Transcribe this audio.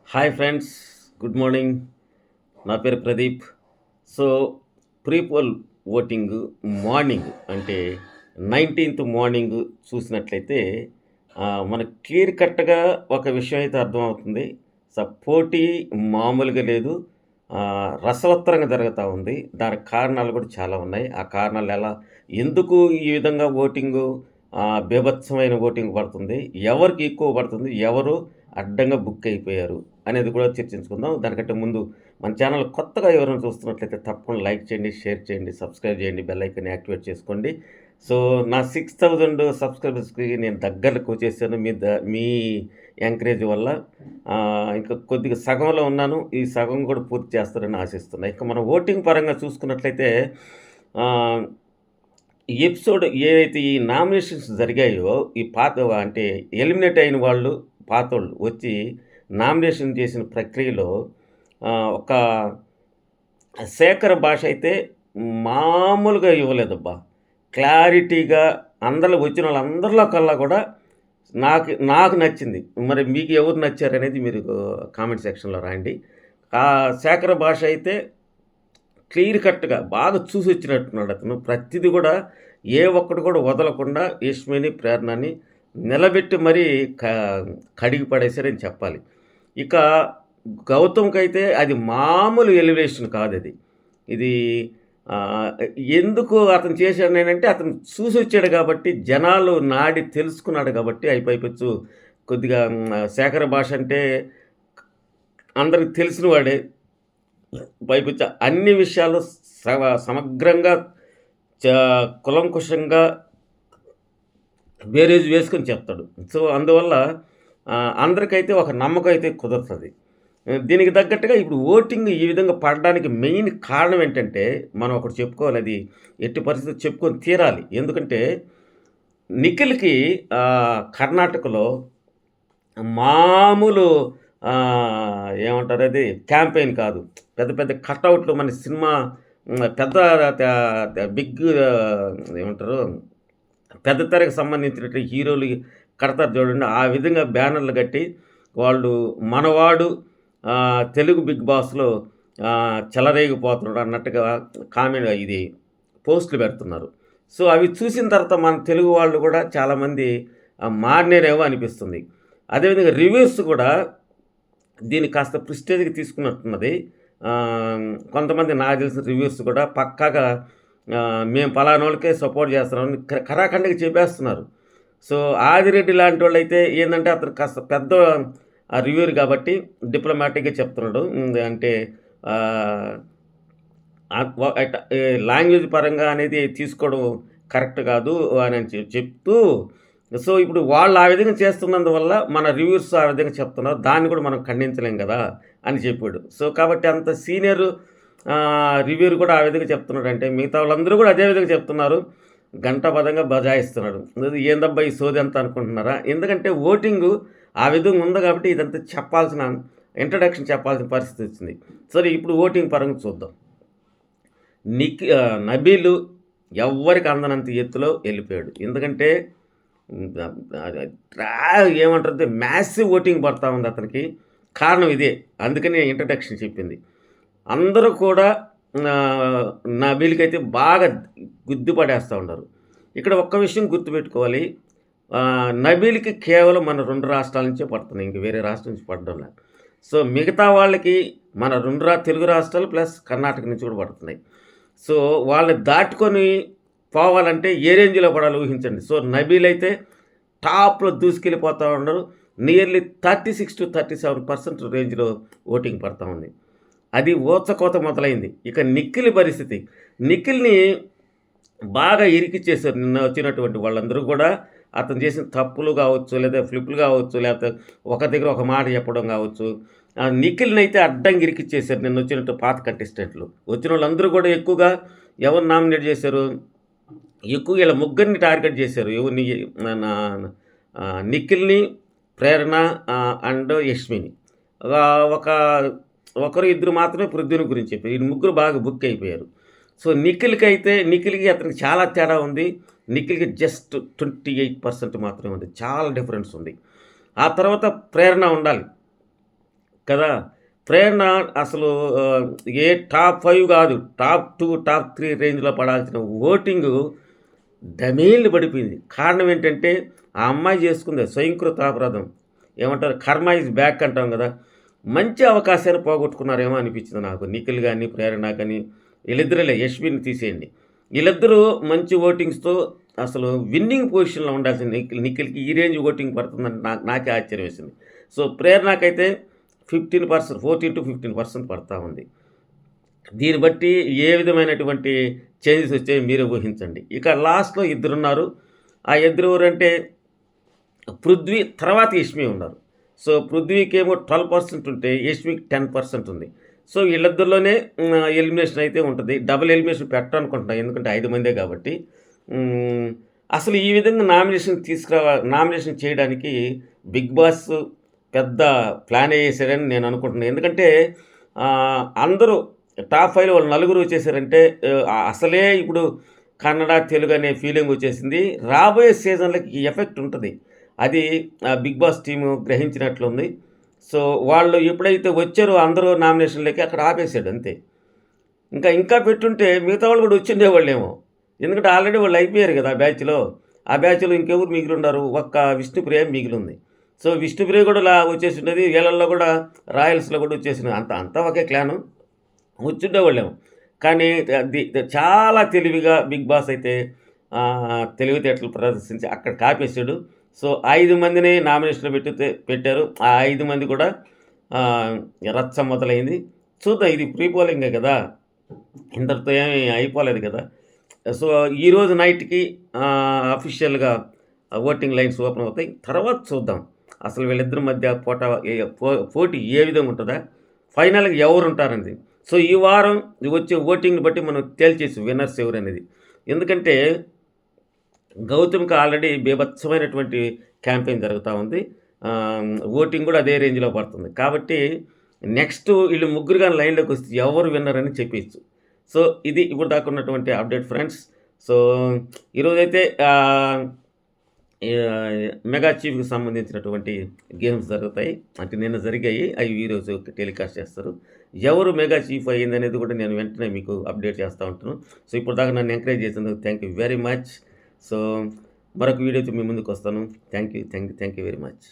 Hi friends, good morning. నా పేరు Pradeep. So, prepoll voting morning అంటే 19th మార్నింగ్ చూసినట్లయితే మనకు క్లియర్ కట్‌గా ఒక విషయం అయితే అర్థమవుతుంది. పోటీ మామూలుగా లేదు. రసవత్తరంగా జరుగుతా ఉంది. దానికి కారణాలు కూడా చాలా ఉన్నాయి. ఆ కారణాలు ఎందుకు ఈ విధంగా ఓటింగు బీభత్సమైన ఓటింగ్ పడుతుంది? ఎవరికి ఎక్కువ పడుతుంది? ఎవరు అడ్డంగా బుక్ అయిపోయారు? అనేది కూడా చర్చించుకుందాం. దానికంటే ముందు మన ఛానల్ కొత్తగా ఎవరైనా చూస్తున్నట్లయితే తప్పకుండా లైక్ చేయండి, షేర్ చేయండి, సబ్స్క్రైబ్ చేయండి, బెల్ ఐకాన్ యాక్టివేట్ చేసుకోండి. సో, నా 6000 సబ్స్క్రైబర్స్‌కి నేను దగ్గరకు వచ్చేసాను. మీ ఎంకరేజ్ వల్ల. ఇంకా కొద్దిగా సగంలో ఉన్నాను. ఈ సగం కూడా పూర్తి చేస్తారని ఆశిస్తున్నా. ఇక మనం ఓటింగ్ పరంగా చూసుకున్నట్లయితే ఆహ్, ఈ ఎపిసోడ్ ఏవైతే ఈ నామినేషన్స్ జరిగాయో, ఈ పాత అంటే ఎలిమినేట్ అయిన వాళ్ళు పాతోళ్ళు వచ్చి నామినేషన్ చేసిన ప్రక్రియలో ఒక శేఖర్ భాష అయితే మామూలుగా ఇవ్వలేదబ్బా! క్లారిటీగా అందరిలో వచ్చిన వాళ్ళందరిలో కల్లా కూడా నాకు నచ్చింది. మరి మీకు ఎవరు నచ్చారనేది మీరు కామెంట్ సెక్షన్‌లో రాయండి. శేఖర్ భాష అయితే క్లియర్ కట్‌గా బాగా చూసొచ్చినట్టున్నాడు అతను. ప్రతిది కూడా ఏ ఒక్కటి కూడా వదలకుండా యష్మిని, ప్రేరణని నిలబెట్టి మరీ క కడిగి పడేశారని చెప్పాలి. ఇక గౌతమ్‌కైతే అది మామూలు ఎలివేషన్ కాదది. ఇది ఆహ్, ఎందుకు అతను చేశాడనంటే అతను చూసొచ్చాడు కాబట్టి, జనాలు నాడి తెలుసుకున్నాడు కాబట్టి పైపెచ్చు కొద్దిగా శేఖర్ భాష అంటే అందరికి తెలిసిన వాడే. పైపెచ్చు అన్ని విషయాలు సమగ్రంగా చ కులంకుషంగా బేరీజు వేసుకొని చెప్తాడు. సో, అందువల్ల అందరికైతే ఒక నమ్మకం అయితే కుదురుతది. దీనికి తగ్గట్టుగా ఇప్పుడు ఓటింగ్ ఈ విధంగా పడడానికి మెయిన్ కారణం ఏంటంటే, మనం ఒకటి చెప్పుకోవాలి, అది ఎట్టి పరిస్థితుల్లో చెప్పుకొని తీరాలి. ఎందుకంటే, నిఖిల్‌కి కర్ణాటకలో మామూలు ఏమంటారది క్యాంపెయిన్ కాదు. పెద్ద పెద్ద కటౌట్లు మన సినిమా పెద్ద బిగ్ ఏమంటారు, పెద్ద తెరకు సంబంధించినటువంటి హీరోలు కడతారు చూడండి. ఆ విధంగా బ్యానర్లు కట్టి వాళ్ళు మనవాడు తెలుగు బిగ్ బాస్‌లో చెలరేగిపోతున్నాడు అన్నట్టుగా ఇది పోస్టులు పెడుతున్నారు. సో, అవి చూసిన తర్వాత మన తెలుగు వాళ్ళు కూడా చాలామంది మారినారేమో అనిపిస్తుంది. అదేవిధంగా రివ్యూస్ కూడా దీన్ని కాస్త ప్రెస్టేజ్‌కి తీసుకున్నట్టున్నది. కొంతమంది నాకు తెలిసిన రివ్యూస్ కూడా పక్కాగా మేము పలానోళ్ళకే సపోర్ట్ చేస్తున్నామని ఖరాఖండిగా చెప్పేస్తున్నారు. సో, ఆదిరెడ్డి లాంటోళ్ళైతే ఏందంటే అతను కాస్త పెద్ద రివ్యూర్ కాబట్టి డిప్లొమాటిక్‌గా చెప్తున్నాడు. అంటే ఆహ్, లాంగ్వేజ్ పరంగా అనేది తీసుకోవడం కరెక్ట్ కాదు అని చెప్తూ, సో, ఇప్పుడు వాళ్ళు ఆ విధంగా చేస్తున్నందువల్ల మన రివ్యూర్స్ ఆ విధంగా చెప్తున్నారు. దాన్ని కూడా మనం ఖండించలేం కదా అని చెప్పాడు. సో, కాబట్టి అంత సీనియర్ రివ్యూర్ కూడా ఆ విధంగా చెప్తున్నాడంటే మిగతా వాళ్ళందరూ కూడా అదే విధంగా చెప్తున్నారు. గంటాపదంగా బజాయిస్తున్నాడు. ఏందబ్బా ఈ సోదంతా అనుకుంటున్నారా? ఎందుకంటే ఓటింగు ఆ విధంగా ఉంది కాబట్టి ఇదంతా చెప్పాల్సిన ఇంట్రడక్షన్ చెప్పాల్సిన పరిస్థితి వచ్చింది. సరే, ఇప్పుడు ఓటింగ్ పరంగా చూద్దాం. నబీలు ఎవ్వరికి అందనంత ఎత్తులో వెళ్ళిపోయాడు. ఎందుకంటే ఏమంటారు, మ్యాసివ్ ఓటింగ్ పడతా ఉంది అతనికి. కారణం ఇదే. అందుకని ఇంట్రడక్షన్ చెప్పింది. అందరూ కూడా నబీల్‌కైతే బాగా గుద్దిపడేస్తూ ఉన్నారు. ఇక్కడ ఒక్క విషయం గుర్తుపెట్టుకోవాలి. నబీల్‌కి కేవలం మన 2 రాష్ట్రాల నుంచే పడుతున్నాయి. ఇంక వేరే రాష్ట్రం నుంచి పడడం లేదు. సో, మిగతా వాళ్ళకి మన 2 తెలుగు రాష్ట్రాలు ప్లస్ కర్ణాటక నుంచి కూడా పడుతున్నాయి. సో, వాళ్ళని దాటుకొని పోవాలంటే ఏ రేంజ్‌లో పడాలో ఊహించండి. సో, నబీల్ అయితే టాప్‌లో దూసుకెళ్ళిపోతా ఉన్నారు. నియర్లీ 36-37% రేంజ్‌లో ఓటింగ్ పడతా ఉంది. అది ఊచకోత మొదలైంది. ఇక నిఖిల్ పరిస్థితి. నిఖిల్‌ని బాగా ఇరికిచ్చేశారు నిన్న వచ్చినటువంటి వాళ్ళందరూ కూడా. అతను చేసిన తప్పులు కావచ్చు, లేదా ఫ్లిప్పులు కావచ్చు, లేకపోతే ఒక దగ్గర ఒక మాట చెప్పడం కావచ్చు. నిఖిల్‌నైతే అడ్డంగా ఇరికిచ్చేశారు నిన్న వచ్చినట్టు పాత కంటెస్టెంట్లు. వచ్చినోళ్ళందరూ కూడా ఎక్కువగా ఎవరిని నామినేట్ చేశారు? ఎక్కువ వీళ్ళ ముగ్గురిని టార్గెట్ చేశారు. ఎవరిని? మన నిఖిల్‌ని, ప్రేరణ అండ్ యష్మిని. ఒక ఒకరు ఇద్దరు మాత్రమే పృథ్వీని గురించి చెప్పారు. ఈ ముగ్గురు బాగా బుక్ అయిపోయారు. సో, నిఖిల్‌కి అతనికి చాలా తేడా ఉంది. నిఖిల్‌కి జస్ట్ 28% మాత్రమే ఉంది. చాలా డిఫరెన్స్ ఉంది. ఆ తర్వాత ప్రేరణ ఉండాలి. కదా! ప్రేరణ అసలు ఏ టాప్ 5 కాదు. టాప్ 2, టాప్ 3 రేంజ్‌లో పడాల్సిన ఓటింగు డమేల్ని పడిపోయింది. కారణం ఏంటంటే, ఆ అమ్మాయి చేసుకుంది స్వయంకృతాపరాధం. ఏమంటారు? కర్మ ఈజ్ బ్యాక్ అంటాం గదా! మంచి అవకాశాన్ని పోగొట్టుకున్నారేమో అనిపించింది నాకు. నిఖిల్ గాని, ప్రేరణ గాని వీళ్ళిద్దరేలే, యష్మిని తీసేయండి. వీళ్ళిద్దరూ మంచి ఓటింగ్స్‌తో అసలు విన్నింగ్ పొజిషన్‌లో ఉండాల్సిన నిఖిల్‌కి ఈ రేంజ్ ఓటింగ్ పడుతుందని నాకే ఆశ్చర్యం వేసింది. సో, ప్రేరణకైతే 15% 14-15% పడతా ఉంది. దీన్ని బట్టి ఏ విధమైనటువంటి చేంజెస్ వచ్చాయో మీరే ఊహించండి. ఇక లాస్ట్‌లో ఇద్దరున్నారు. ఆ ఇద్దరు ఎవరంటే పృథ్వీ తర్వాత యష్మి ఉన్నారు. సో, పృథ్వీకేమో 12% ఉంటే యష్మికి 10% ఉంది. సో, వీళ్ళిద్దరిలోనే ఎలిమినేషన్ అయితే ఉంటది. డబుల్ ఎలిమినేషన్ పెట్టరనుకుంటున్నా. ఎందుకంటే 5 మందే కాబట్టి. హ్మ్. అసలు ఈ విధంగా నామినేషన్ చేయడానికి బిగ్ బాస్ పెద్ద ప్లానే యేసారని నేను అనుకుంటున్నాను. ఎందుకంటే అందరూ టాప్ 5లో వాళ్ళు నలుగురు వచ్చేసారంటే అసలే ఇప్పుడు కన్నడ, తెలుగు అనే ఫీలింగ్ వచ్చేసింది. రాబోయే సీజన్‌లకి ఈ ఎఫెక్ట్ ఉంటది. అది బిగ్ బాస్ టీము గ్రహించినట్లుంది. సో, వాళ్ళు ఎప్పుడైతే వచ్చారో అందరూ నామినేషన్‌లకి అక్కడ ఆపేసాడు అంతే. ఇంకా పెట్టుంటే మిగతా వాళ్ళు కూడా వచ్చుండేవాళ్ళేమో. ఎందుకంటే ఆల్రెడీ వాళ్ళు అయిపోయారు కదా! ఆ బ్యాచ్‌లో. ఆ బ్యాచ్‌లో ఇంకెవరు మిగిలుండారు? ఒక్క విష్ణుప్రియ మిగిలుంది. సో, విష్ణుప్రియ కూడా వచ్చేసుండేది. వీళ్ళల్లో కూడా రాయల్స్‌లో కూడా వచ్చేసింది. అంతా ఒకే క్లాను. వచ్చుండేవాళ్ళేమో. కానీ చాలా తెలివిగా బిగ్ బాస్ అయితే తెలివితేటలు ప్రదర్శించి అక్కడ కాపేసాడు. సో, 5 మందిని నామినేషన్‌లో పెట్టారు. ఆ 5 మంది కూడా రచ్చ మొదలైంది. చూద్దాం, ఇది ప్రీ పోలింగే కదా! ఇంతటితో ఏమి అయిపోలేదు కదా! సో, ఈరోజు నైట్‌కి అఫీషియల్‌గా ఓటింగ్ లైన్స్ ఓపెన్ అవుతాయి. తర్వాత చూద్దాం. అసలు వీళ్ళిద్దరి మధ్య పోటీ ఏ విధంగా ఉంటదా? ఫైనల్‌గా ఎవరుంటారనేది. సో, ఈ వారం వచ్చే ఓటింగ్‌ని బట్టి మనం తేల్చేయొచ్చు విన్నర్స్ ఎవరనేది. ఎందుకంటే గౌతమ్‌కి ఆల్రెడీ బీభత్సమైనటువంటి క్యాంపెయిన్ జరుగుతా ఉంది. ఓటింగ్ కూడా అదే రేంజ్‌లో పడుతుంది. కాబట్టి నెక్స్ట్ వీళ్ళు ముగ్గురు గాని లైన్‌లోకొస్తే ఎవరు విన్నర్ అని చెప్పేయచ్చు. సో, ఇది ఇప్పుడు దాకా ఉన్నటువంటి అప్డేట్ ఫ్రెండ్స్. సో, ఈరోజైతే మెగా చీఫ్‌కి సంబంధించినటువంటి గేమ్స్ జరుగుతాయి. అంటే నిన్న జరిగాయి. అవి ఈరోజు టెలికాస్ట్ చేస్తారు. ఎవరు మెగా చీఫ్ అయ్యిందనేది కూడా నేను వెంటనే మీకు అప్డేట్ చేస్తా ఉంటాను. సో, ఇప్పటిదాకా నన్ను ఎంకరేజ్ చేసినందుకు thank you very much. So, మరొక వీడియోతో మీ ముందుకొస్తాను. Thank you very much.